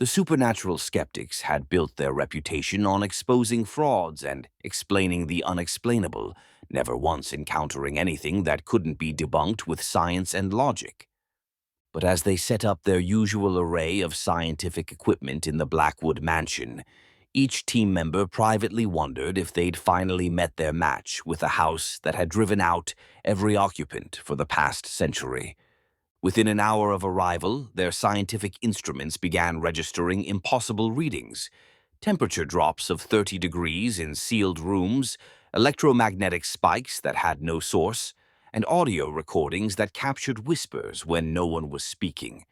The supernatural skeptics had built their reputation on exposing frauds and explaining the unexplainable, never once encountering anything that couldn't be debunked with science and logic. But as they set up their usual array of scientific equipment in the Blackwood mansion, each team member privately wondered if they'd finally met their match with a house that had driven out every occupant for the past century. Within an hour of arrival, their scientific instruments began registering impossible readings: temperature drops of 30 degrees in sealed rooms, electromagnetic spikes that had no source, and audio recordings that captured whispers when no one was speaking.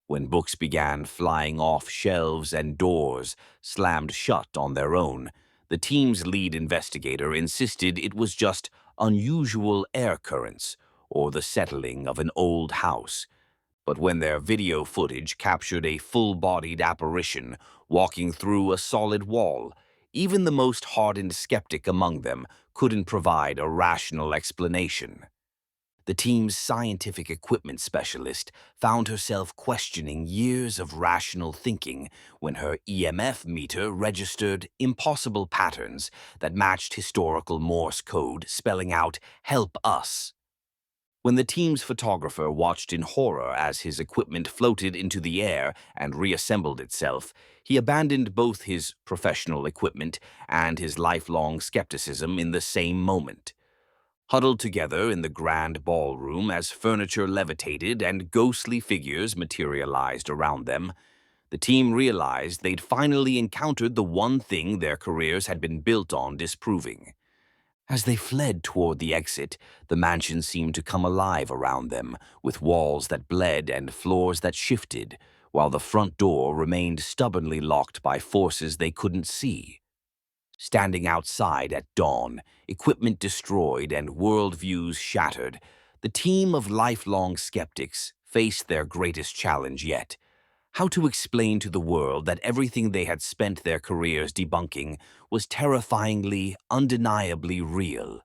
When books began flying off shelves and doors slammed shut on their own, the team's lead investigator insisted it was just unusual air currents or the settling of an old house. But when their video footage captured a full-bodied apparition walking through a solid wall, even the most hardened skeptic among them couldn't provide a rational explanation. The team's scientific equipment specialist found herself questioning years of rational thinking when her EMF meter registered impossible patterns that matched historical Morse code spelling out "Help us." When the team's photographer watched in horror as his equipment floated into the air and reassembled itself, he abandoned both his professional equipment and his lifelong skepticism in the same moment. Huddled together in the grand ballroom as furniture levitated and ghostly figures materialized around them, the team realized they'd finally encountered the one thing their careers had been built on disproving. As they fled toward the exit, the mansion seemed to come alive around them, with walls that bled and floors that shifted, while the front door remained stubbornly locked by forces they couldn't see. Standing outside at dawn, equipment destroyed and worldviews shattered, the team of lifelong skeptics faced their greatest challenge yet: how to explain to the world that everything they had spent their careers debunking was terrifyingly, undeniably real.